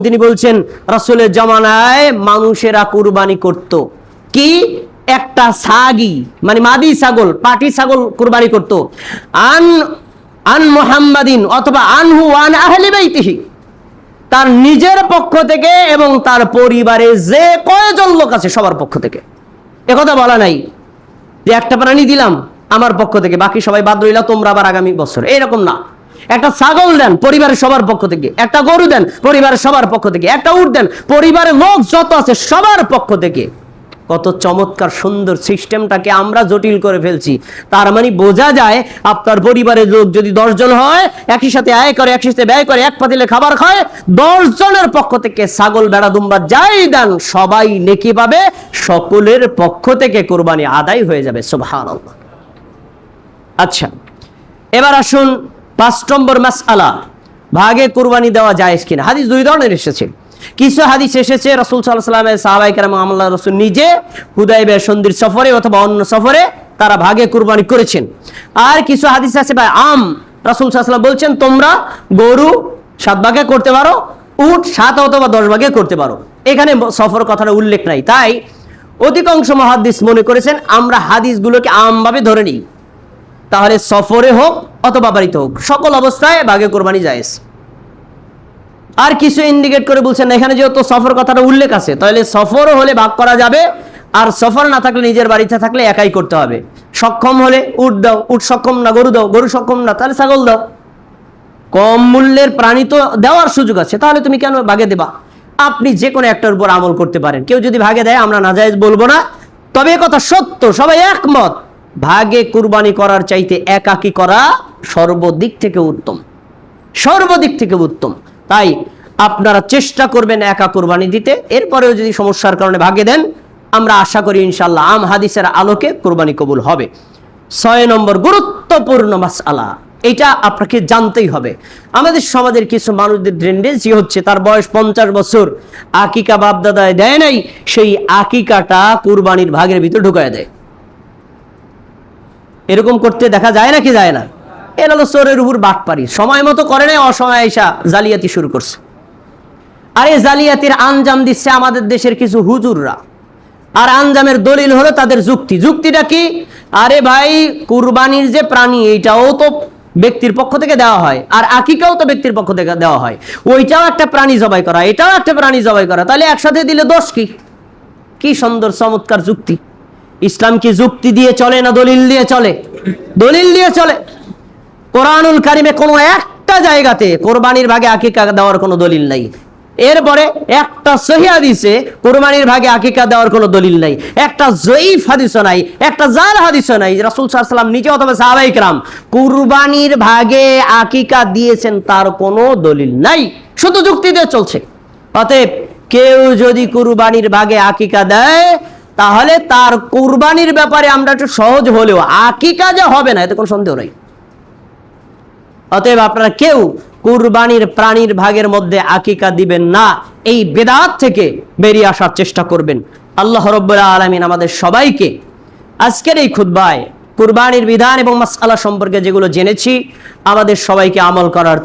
তিনি বলছেন রাসূলের জামানায় মানুষেরা কুরবানি করত কি একটা ছাগি মানে মাদি ছাগল পাটি ছাগল কুরবানি করত আন মুহাম্মাদিন অথবা আনহু আন আহলি বাইতিহি তার নিজের পক্ষ থেকে এবং তার পরিবারে যে কয়জন লোক আছে সবার পক্ষ থেকে। একথা বলা নাই যে একটা প্রাণী দিলাম আমার পক্ষ থেকে বাকি সবাই বাদ রইলা তোমরা আবার আগামী বছর, এরকম না। একটা ছাগল দেন পরিবারের সবার পক্ষ থেকে, একটা গরু দেন পরিবারের সবার পক্ষ থেকে, একটা উট দেন পরিবারের লোক যত আছে সবার পক্ষ থেকে। কত চমৎকার সুন্দর সিস্টেমটাকে আমরা জটিল করে ফেলছি। তার মানে বোঝা যায় আপনার পরিবারের লোক যদি 10 জন হয়, একই সাথে আয় করে একই সাথে ব্যয় করে, এক পাতিলে খাবার খায়, 10 জনের পক্ষ থেকে ছাগল বেড়া দুম্বা যাই দেন সবাই নেকি পাবে, সকলের পক্ষ থেকে কুরবানি আদায় হয়ে যাবে। সুবহানাল্লাহ। আচ্ছা, এবার আসুন 5 নম্বর মাসআলা, ভাগে কুরবানি দেওয়া জায়েজ কিনা। হাদিস দুই ধরনের এসেছে। কিছু হাদিস এসেছে রাসূল সাল্লাল্লাহু আলাইহি ওয়াসাল্লামের সাহাবায়ে কেরাম আল্লাহর রাসূল নিজে হুদায়বিয়া সন্ধির সফরে অথবা অন্য সফরে তারা ভাগে কুরবানি করেছেন। আর কিছু হাদিস আছে ভাই রাসূল সাল্লাল্লাহু আলাইহি ওয়াসাল্লাম বলছেন তোমরা গরু 7 ভাগে করতে পারো, উট 7 অথবা 10 ভাগে করতে পারো। এখানে সফর কথাটা উল্লেখ নাই। তাই অধিকাংশ মুহাদ্দিস মনে করেছেন আমরা হাদিসগুলোকে আমভাবে ধরে নিই, তাহলে সফরে হোক অথবা বাড়িতে হোক সকল অবস্থায় ভাগে কুরবানি জায়েজ। আর কিছু ইন্ডিকেট করে বলছেন এখানে যেহেতু সফর কথাটা উল্লেখ আছে তাহলে সফরও হলে ভাগ করা যাবে, আর সফর না থাকলে নিজের বাড়িতে থাকলে একাই করতে হবে। সক্ষম হলে উট দাও, উট সক্ষম না গরু দাও, গরু সক্ষম না তাহলে ছাগল দাও। কম মূল্যের প্রাণী তো দেওয়ার সুযোগ আছে, তাহলে তুমি কেন ভাগে দেবা? আপনি যে কোনো একটার উপর আমল করতে পারেন। কেউ যদি ভাগে দেয় আমরা নাজায়েজ বলবো না, তবে কথা সত্য সবাই একমত ভাগে কুরবানি করার চাইতে একাকী করা সর্বদিক থেকে উত্তম, সর্বদিক থেকে উত্তম। তাই আপনারা চেষ্টা করবেন একা কুরবানি দিতে, এরপরেও যদি সমস্যার কারণে ভাগে দেন আমরা আশা করি ইনশাআল্লাহ আম হাদিসের আলোকে কুরবানি কবুল হবে। 6 নম্বর গুরুত্বপূর্ণ মাসআলা, এটা আপনাকে জানতেই হবে। আমাদের সমাজের কিছু মানুষদের টেন্ডেন্সি হচ্ছে তার বয়স 50 বছর, আকিকা বাপদাদায় দেয় নাই, সেই আকিকাটা কুরবানির ভাগের ভিতর ঢুকায় দেয়। এরকম করতে দেখা যায় নাকি যায় না? এর হলো চোরের উপর বাটপারি, সময় মতো করে নেয়, অসময় এসা জালিয়াতি শুরু করছে। আর এই জালিয়াতির আঞ্জাম দিচ্ছে আমাদের দেশের কিছু হুজুররা। আর আঞ্জামের দলিল হলো তাদের যুক্তি। যুক্তিটা কি? আরে ভাই কুরবানির যে প্রাণী এইটাও তো ব্যক্তির পক্ষ থেকে দেওয়া হয়, আর আকিকাও তো ব্যক্তির পক্ষ থেকে দেওয়া হয়, ওইটাও একটা প্রাণী জবাই করা, এটাও একটা প্রাণী জবাই করা, তাহলে একসাথে দিলে দোষ কি? কি সুন্দর চমৎকার যুক্তি। ইসলাম কি যুক্তি দিয়ে চলে না দলিল দিয়ে চলে? দলিল দিয়ে চলে। কোরআনুল কারিমে কোনো একটা জায়গাতে কোরবানির ভাগে আকিকা দেওয়ার কোনো দলিল নাই। এরপরে একটা সহিহ হাদিসে কোরবানির ভাগে আকিকা দেওয়ার কোনো দলিল নাই, একটা জয়ীফ হাদিসও নাই, একটা জাল হাদিসও নাই। রাসূল সাল্লাল্লাহু আলাইহি ওয়াসাল্লাম নিজে অথবা সাহাবায়ে কেরাম কুরবানির ভাগে আকিকা দিয়েছেন তার কোনো দলিল নাই, শুধু যুক্তি দিয়ে চলছে। অতএব কেউ যদি কুরবানির ভাগে আকিকা দেয় তাহলে তার কুরবানির ব্যাপারে আমরা একটু সহজ হলেও আকিকা যে হবে না এতে কোনো সন্দেহ নাই। অতএব আপনারা কেউ কুরবানির প্রাণীর ভাগের মধ্যে আকিকা দিবেন না, এই বেদাত থেকে বেরিয়ে আসার চেষ্টা করবেন। আল্লাহ রাব্বুল আলামিন আমাদের সবাইকে আজকের এই খুতবায় কুরবানির বিধান এবং মাসআলা সম্পর্কে যেগুলো জেনেছি আমাদের সবাইকে আমল করার